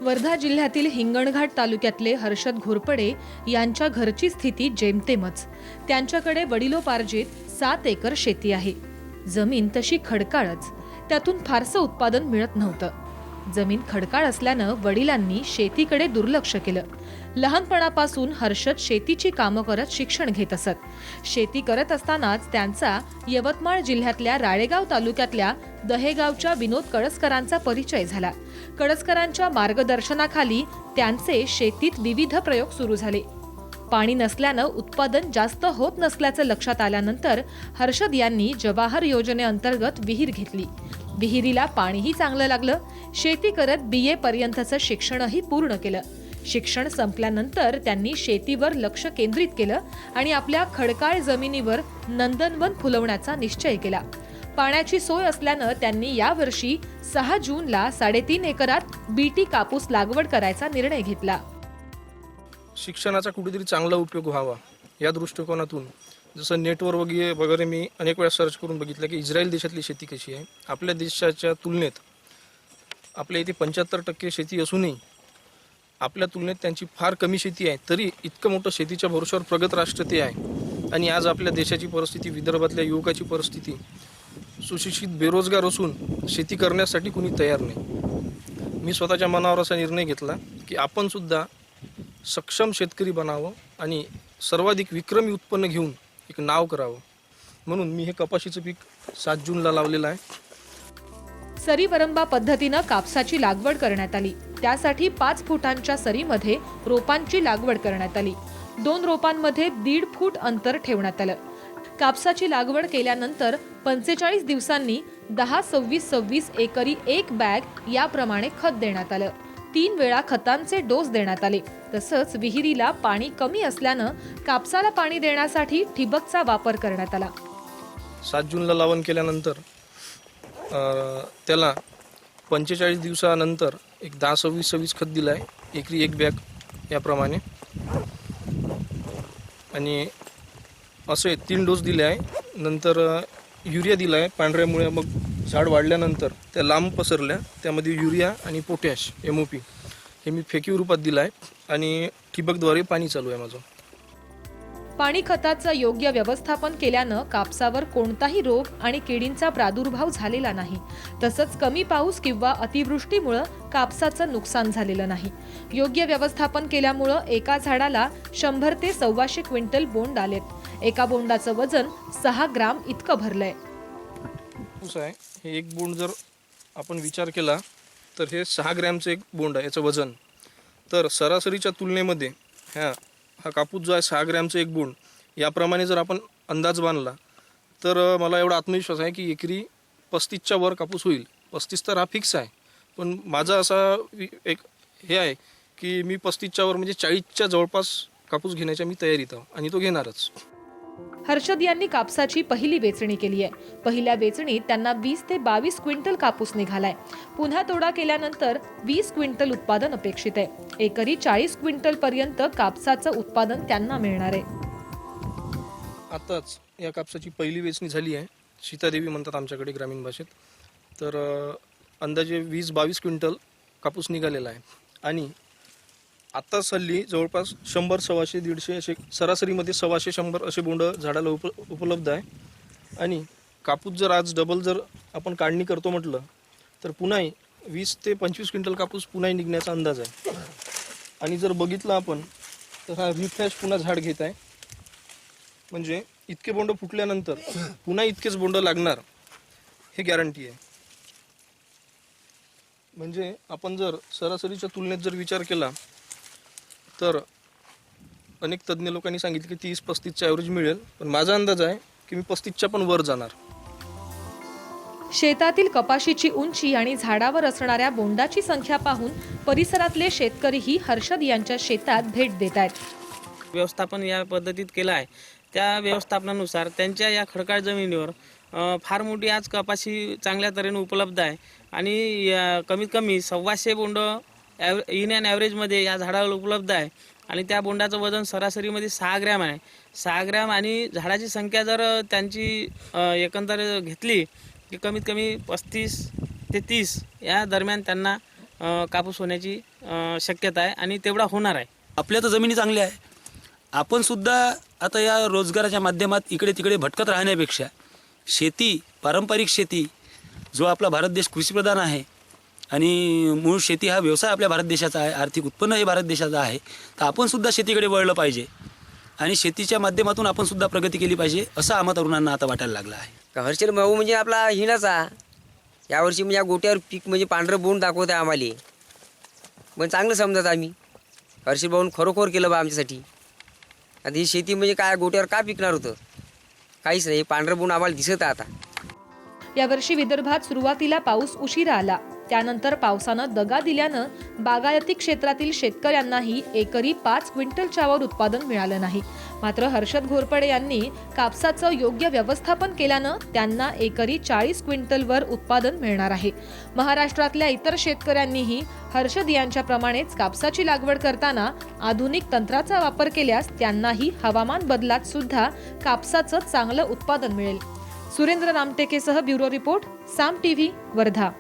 वर्धा जिल्ह्यातील हिंगणघाट तालुक्यातले हर्षद घोरपडे यांच्या घरची स्थिती जेमतेमच। त्यांच्याकडे वडिलोपार्जित 7 एकर शेती आहे। जमीन तशी खडकाळच, त्यातून फारसं उत्पादन मिळत नव्हतं। जमीन खडकाळ असल्यानं वडिलांनी शेतीकडे दुर्लक्ष केलं। लहानपणापासून हर्षद शेतीची कामं करत शिक्षण घेत असत। शेती करत असतानाच त्यांचा यवतमाळ जिल्ह्यातल्या राळेगाव तालुक्यातल्या दहेगावच्या विनोद कळसकरांचा परिचय झाला। कळसकरांच्या मार्गदर्शनाखाली त्यांचे शेतीत विविध प्रयोग सुरू झाले। पाणी नसल्यानं उत्पादन जास्त होत नसल्याचं लक्षात आल्यानंतर हर्षद यांनी जवाहर योजनेअंतर्गत विहीर घेतली। विहिरीला पाणीही चांगलं लागलं। शेती करत BA पर्यंतचं शिक्षणही पूर्ण केलं। शिक्षण संपल्यानंतर त्यांनी शेतीवर लक्ष केंद्रित केलं आणि आपल्या खडकाळ जमिनीवर नंदनवन फुलवण्याचा निश्चय केला। पाण्याची सोय असल्यानं त्यांनी यावर्षी 6 जूनला 3.5 एकरात BT कापूस लागवड करायचा निर्णय घेतला। शिक्षणाचा कुठेतरी चांगला उपयोग व्हावा या दृष्टिकोनातून जसं नेटवर वगैरे मी अनेक वेळा सर्च करून बघितलं की इस्रायल देशातली शेती कशी आहे। आपल्या देशाच्या तुलनेत आपल्या इथे 75% शेती असूनही आपल्या तुलनेत त्यांची फार कमी शेती आहे, तरी इतकं मोठं शेतीच्या भरोश्यावर प्रगत राष्ट्र ते आहे। आणि आज आपल्या देशाची परिस्थिती, विदर्भातल्या युवकाची परिस्थिती सुशिक्षित बेरोजगार असून शेती करण्यासाठी कुणी तयार नाही। मी स्वतःच्या मनावर असा निर्णय घेतला की आपण सुद्धा सक्षम शेतकरी बनावं आणि सर्वाधिक विक्रमी उत्पन्न घेऊन एक नाव करावं, म्हणून मी हे कपाशीचं पीक 7 जूनला लावलेलं आहे। सरीवरंबा पद्धतीनं कापसाची लागवड करण्यात आली। त्यासाठी 5 फुटांच्या सरीमध्ये रोपांची लागवड करण्यात आली। 2 रोपांमध्ये 1.5 फूट अंतर ठेवण्यात आलं। कापसाची लागवड केल्यानंतर 45 दिवसांनी 10-26-26 एकरी 1 बॅग याप्रमाणे खत देण्यात आलं। 3 वेळा खतांचे डोस देण्यात आले। तसंच विहिरीला पाणी कमी असल्यानं कापसाला पाणी देण्यासाठी ठिबकचा वापर करण्यात आला। 7 जूनला लावण केल्यानंतर त्याला 45 दिवसानंतर एक 10-26-26 खत दिलं आहे, एकरी 1 बॅग याप्रमाणे, आणि असे 3 डोस दिले आहे। नंतर युरिया दिला आहे पांढऱ्यामुळे, मग झाड वाढल्यानंतर त्या लांब पसरल्या, त्यामध्ये युरिया आणि पोटॅश MOP हे मी फेकीव रूपात दिलं आहे आणि ठिबकद्वारे पाणी चालू आहे माझं। पाणी खताचं योग्य व्यवस्थापन केल्यानं कापसावर कोणताही रोग आणि किडींचा प्रादुर्भाव झालेला नाही। तसंच कमी पाऊस किंवा अतिवृष्टीमुळे कापसाचं नुकसान झालेलं नाही। योग्य व्यवस्थापन केल्यामुळे एका झाडाला 100 ते 125 क्विंटल बोंड आलेत। एका बोंडाचं वजन 6 ग्राम इतकं भरलंय। हे एक बोंड जर आपण विचार केला तर हे 6 ग्रॅमचं एक बोंड आहे याचं वजन। तर सरासरीच्या तुलनेमध्ये हा कापूस जो आहे 6 ग्रॅमचं एक बोंड, याप्रमाणे जर आपण अंदाज बांधला तर मला एवढा आत्मविश्वास आहे की एकरी 35च्या वर कापूस होईल। 35 तर हा फिक्स आहे, पण माझा असा एक हे आहे की मी 35च्या वर म्हणजे 40च्या जवळपास कापूस घेण्याच्या मी तयारीत आहे आणि तो घेणारच। हर्षद यांनी कापसाची पहिली वेचणी केली आहे। पहिल्या वेचणीत त्यांना 20 ते 22 क्विंटल कापूस निघालाय। पुन्हा तोडा केल्यानंतर 20 क्विंटल उत्पादन अपेक्षित आहे। एकरी 40 क्विंटल पर्यंत कापसाचं उत्पादन त्यांना मिळणार आहे। आताच या कापसाची पहिली वेचणी झाली आहे। सीतादेवी म्हणतात आमच्याकडे ग्रामीण भाषेत। तर अंदाजे 20-22 क्विंटल कापूस निघालेला आहे आणि आता हल्ली जवळपास 100-125-150 असे सरासरीमध्ये 100 असे बोंड झाडाला उपलब्ध आहे। आणि कापूस जर आज डबल जर आपण काढणी करतो म्हटलं तर पुन्हा 20 ते 25 क्विंटल कापूस पुन्हा निघण्याचा अंदाज आहे। आणि जर बघितलं आपण तर हा रिफ्रेश पुन्हा झाड घेत आहे, म्हणजे इतके बोंड फुटल्यानंतर पुन्हा इतकेच बोंड लागणार हे गॅरंटी आहे। म्हणजे आपण जर सरासरीच्या तुलनेत जर विचार केला तर अनेक तज्ज्ञ लोकांनी सांगितले की 30-35चा ॲव्हरेज मिळेल, पण माझा अंदाज आहे की मी 35च्या पण वर जाणार। शेतातील कपाशीची उंची आणि झाडावर असणाऱ्या बोंडाची संख्या पाहून परिसरातले शेतकरीही हर्षद यांच्या शेतात भेट देत आहेत। व्यवस्थापन या पद्धतीत केलं आहे, त्या व्यवस्थापनानुसार त्यांच्या या खडकाळ जमिनीवर फार मोठी आज कपाशी चांगल्या तऱ्हेने उपलब्ध आहे आणि कमीत कमी 125 बोंड इन अँड ॲव्हरेजमध्ये या झाडावर उपलब्ध आहे आणि त्या बोंडाचं वजन सरासरीमध्ये 6 ग्रॅम आहे। 6 ग्रॅम आणि झाडाची संख्या जर त्यांची एकंदर घेतली की कमीत कमी 35 ते 30 या दरम्यान त्यांना कापूस होण्याची शक्यता आहे आणि तेवढा होणार आहे. आपल्या तर जमिनी चांगल्या आहे. आपण सुद्धा आता या रोजगाराच्या माध्यमात इकडे तिकडे भटकत राहण्यापेक्षा शेती, पारंपरिक शेती, जो आपला भारत देश कृषीप्रधान आहे आणि मूळ शेती हा व्यवसाय आपल्या भारत देशाचा आहे, आर्थिक उत्पन्न हे भारत देशाचं आहे, तर आपण सुद्धा शेतीकडे वळलं पाहिजे आणि शेतीच्या माध्यमातून आपण सुद्धा प्रगती केली पाहिजे असं आम्हा तरुणांना आता वाटायला लागलं आहे. हर्षल भाऊ म्हणजे आपला हिनाचा यावर्षी म्हणजे या गोट्यावर पीक म्हणजे पांढरं बोंड दाखवत आहे आम्हाला, पण चांगलं समजत आम्ही. हर्षल भाऊन खरोखर केलं बा आमच्यासाठी. आता ही शेती म्हणजे काय गोट्यावर का पिकणार होतं, काहीच नाही. पांढरं बोंड आम्हाला दिसत आहे आता. यावर्षी विदर्भात सुरुवातीला पाऊस उशिरा आला, त्यानंतर पावसानं दगा दिल्यानं बागायती क्षेत्रातील शेतकऱ्यांनाही एकरी 5 क्विंटलच्या वर उत्पादन मिळालं नाही. मात्र हर्षद घोरपडे यांनी कापसाचं योग्य व्यवस्थापन केल्यानं त्यांना एकरी 40 क्विंटलवर उत्पादन मिळणार आहे. महाराष्ट्रातल्या इतर शेतकऱ्यांनीही हर्षद यांच्याप्रमाणेच कापसाची लागवड करताना आधुनिक तंत्राचा वापर केल्यास त्यांनाही हवामान बदलात सुद्धा कापसाचं चांगलं उत्पादन मिळेल. सुरेंद्र रामटेकेसह ब्युरो रिपोर्ट, साम टीव्ही, वर्धा.